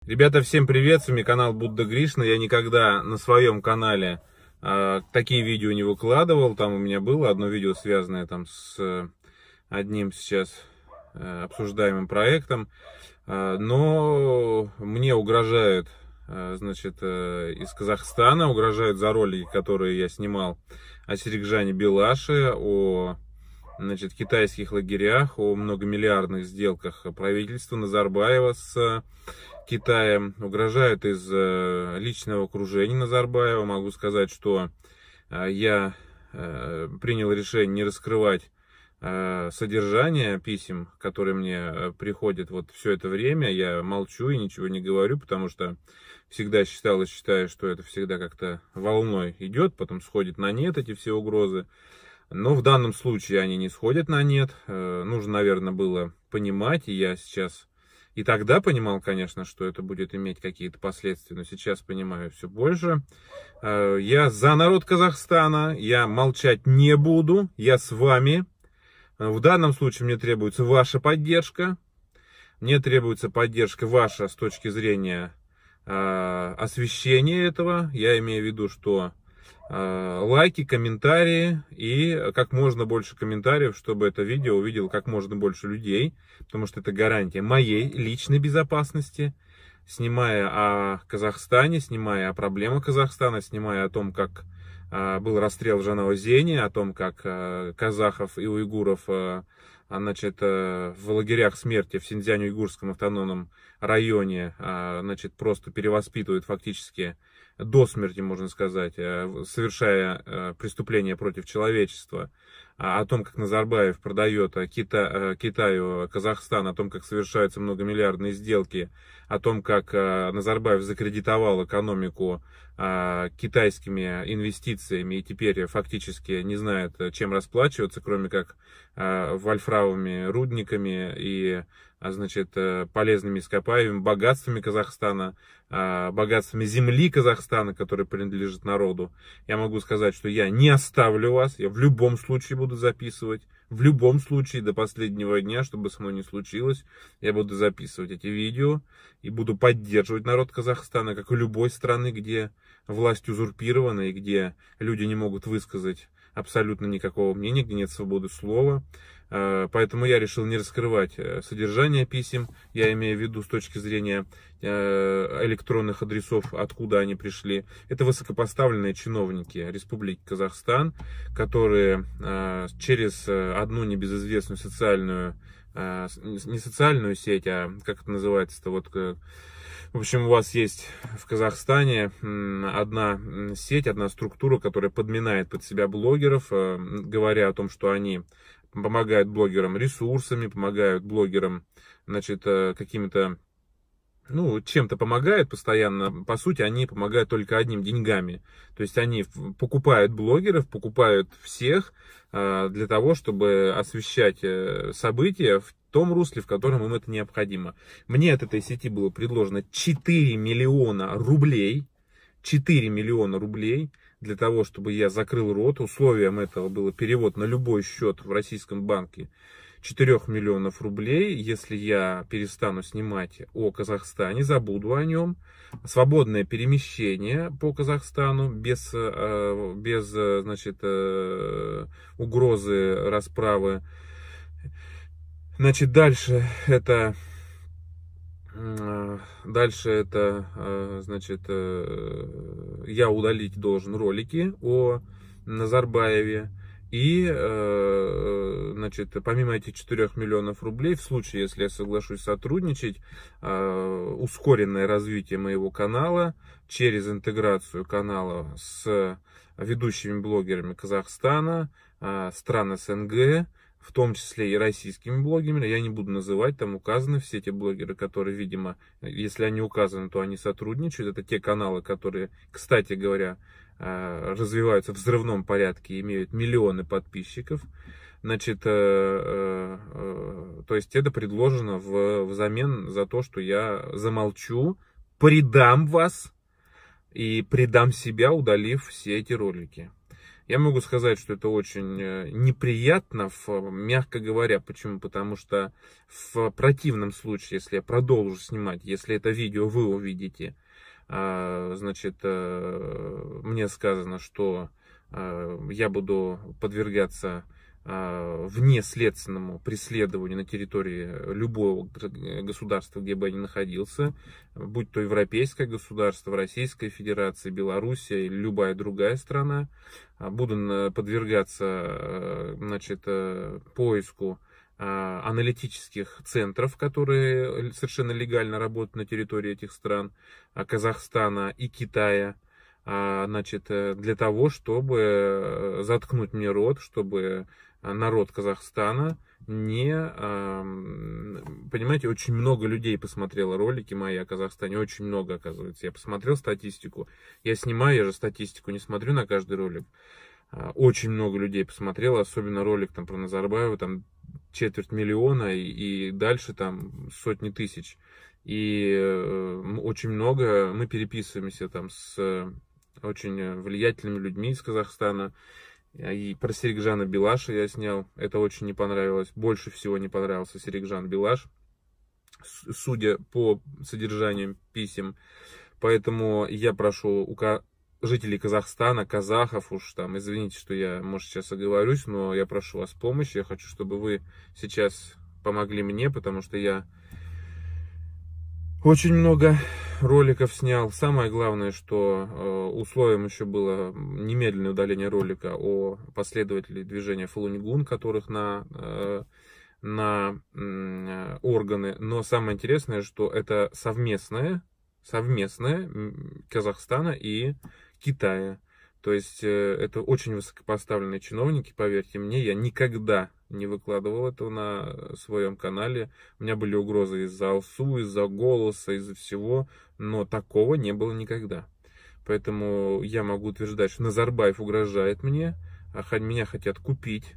Ребята, всем привет, с вами канал Будда Гришна. Я никогда на своем канале такие видео не выкладывал. Там у меня было одно видео, связанное там с одним сейчас обсуждаемым проектом. Но мне угрожают, значит, из Казахстана, угрожают за ролики, которые я снимал о Серикжане Белаше, о китайских лагерях, о многомиллиардных сделках правительства Назарбаева с Китаем. Угрожают из личного окружения Назарбаева. Могу сказать, что я принял решение не раскрывать содержание писем, которые мне приходят вот все это время. Я молчу и ничего не говорю, потому что всегда считал и считаю, что это всегда как-то волной идет, потом сходит на нет эти все угрозы. Но в данном случае они не сходят на нет. Нужно, наверное, было понимать, и я сейчас и тогда понимал, конечно, что это будет иметь какие-то последствия, но сейчас понимаю все больше. Я за народ Казахстана, я молчать не буду, я с вами. В данном случае мне требуется ваша поддержка. Мне требуется поддержка ваша с точки зрения освещения этого. Я имею в виду, что лайки, комментарии и как можно больше комментариев, чтобы это видео увидел как можно больше людей, потому что это гарантия моей личной безопасности. Снимая о Казахстане, снимая о проблемах Казахстана, снимая о том, как был расстрел в Жанаозене, о том, как казахов и уйгуров в лагерях смерти в Синьцзянь-Уйгурском автономном районе просто перевоспитывают фактически до смерти, можно сказать, совершая преступления против человечества, о том, как Назарбаев продает Китаю Казахстан, о том, как совершаются многомиллиардные сделки, о том, как Назарбаев закредитовал экономику китайскими инвестициями и теперь фактически не знает, чем расплачиваться, кроме как вольфрамовыми рудниками и полезными ископаемыми, богатствами Казахстана, богатствами земли Казахстана, которая принадлежит народу. Я могу сказать, что я не оставлю вас, я в любом случае буду записывать, в любом случае до последнего дня, чтобы со мной не случилось, я буду записывать эти видео и буду поддерживать народ Казахстана, как и любой страны, где власть узурпирована и где люди не могут высказать абсолютно никакого мнения, где нет свободы слова. Поэтому я решил не раскрывать содержание писем, я имею в виду с точки зрения электронных адресов, откуда они пришли. Это высокопоставленные чиновники Республики Казахстан, которые через одну небезызвестную социальную, не социальную сеть, а как это называется-то, в общем, у вас есть в Казахстане одна сеть, одна структура, которая подминает под себя блогеров, говоря о том, что они помогают блогерам ресурсами, помогают блогерам, какими-то, чем-то помогают постоянно. По сути, они помогают только одним: деньгами. То есть они покупают блогеров, покупают всех для того, чтобы освещать события в том русле, в котором им это необходимо. Мне от этой сети было предложено 4 миллиона рублей. 4 миллиона рублей для того, чтобы я закрыл рот. Условием этого было перевод на любой счет в российском банке 4 миллионов рублей, если я перестану снимать о Казахстане, забуду о нем. Свободное перемещение по Казахстану без угрозы расправы. Дальше это я удалить должен ролики о Назарбаеве. И, помимо этих 4 миллионов рублей, в случае, если я соглашусь сотрудничать, ускоренное развитие моего канала через интеграцию канала с ведущими блогерами Казахстана, стран СНГ, в том числе и российскими блогерами. Я не буду называть, там указаны все эти блогеры, которые, видимо, если они указаны, то они сотрудничают. Это те каналы, которые, кстати говоря, развиваются в взрывном порядке и имеют миллионы подписчиков. То есть это предложено взамен за то, что я замолчу, предам вас и предам себя, удалив все эти ролики. Я могу сказать, что это очень неприятно, мягко говоря. Почему? Потому что в противном случае, если я продолжу снимать, если это видео вы увидите, значит, мне сказано, что я буду подвергаться внеследственному преследованию на территории любого государства, где бы я ни находился, будь то европейское государство, Российская Федерация, Белоруссия или любая другая страна, буду подвергаться, значит, поиску аналитических центров, которые совершенно легально работают на территории этих стран, Казахстана и Китая, значит, для того, чтобы заткнуть мне рот, чтобы народ Казахстана не... Понимаете, очень много людей посмотрело ролики мои о Казахстане, очень много, оказывается. Я посмотрел статистику, я снимаю, я же статистику не смотрю на каждый ролик. Очень много людей посмотрело, особенно ролик там про Назарбаева, там 250 000 и дальше там сотни тысяч. И очень много мы переписываемся там с очень влиятельными людьми из Казахстана. И про Серикжана Билаша я снял, это очень не понравилось. Больше всего не понравился Серикжан Билаш, судя по содержанию писем. Поэтому я прошу жителей Казахстана, казахов, уж там, извините, что я, может, сейчас оговорюсь, но я прошу вас помощи. Я хочу, чтобы вы сейчас помогли мне, потому что я очень много роликов снял. Самое главное, что условием еще было немедленное удаление ролика о последователях движения Фалун-Гонг, которых на органы. Но самое интересное, что это совместное Казахстана и Китая. То есть это очень высокопоставленные чиновники, поверьте мне. Я никогда не выкладывал этого на своем канале. У меня были угрозы из-за Алсу, из-за голоса, из-за всего. Но такого не было никогда. Поэтому я могу утверждать, что Назарбаев угрожает мне. Меня хотят купить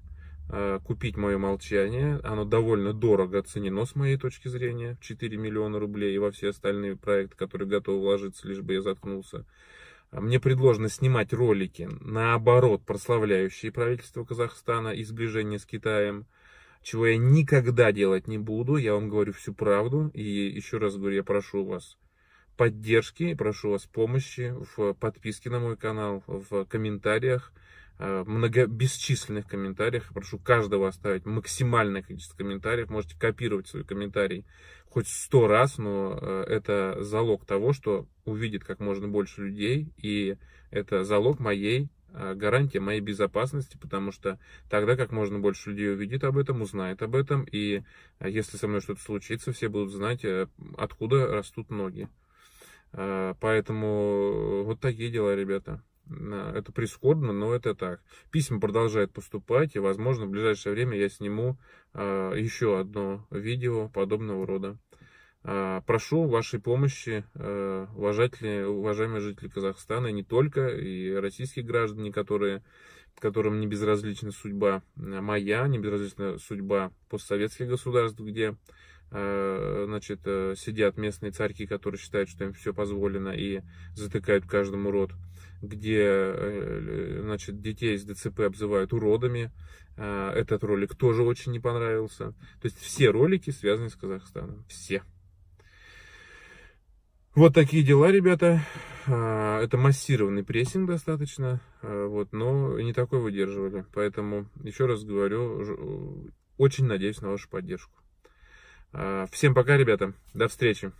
мое молчание. Оно довольно дорого оценено с моей точки зрения. В 4 миллиона рублей и во все остальные проекты, которые готовы вложиться, лишь бы я заткнулся. Мне предложено снимать ролики, наоборот, прославляющие правительство Казахстана и сближение с Китаем, чего я никогда делать не буду. Я вам говорю всю правду. И еще раз говорю, я прошу вас поддержки, прошу вас помощи в подписке на мой канал, в комментариях, бесчисленных комментариях. Прошу каждого оставить максимальное количество комментариев. Можете копировать свой комментарий хоть 100 раз, но это залог того, что увидит как можно больше людей, и это залог моей, гарантия моей безопасности, потому что тогда как можно больше людей увидит об этом, узнает об этом, и если со мной что-то случится, все будут знать, откуда растут ноги. Поэтому вот такие дела, ребята. Это прискорбно, но это так. Письма продолжают поступать, и, возможно, в ближайшее время я сниму еще одно видео подобного рода. Прошу вашей помощи, уважаемые жители Казахстана, и не только, и российские граждане, которым не безразлична судьба моя, не безразлична судьба постсоветских государств, где значит, сидят местные царьки, которые считают, что им все позволено, и затыкают каждому рот, где, значит, детей из ДЦП обзывают уродами. Этот ролик тоже очень не понравился. То есть все ролики связаны с Казахстаном. Все. Вот такие дела, ребята. Это массированный прессинг достаточно, вот, но не такой выдерживали. Поэтому, еще раз говорю, очень надеюсь на вашу поддержку. Всем пока, ребята. До встречи.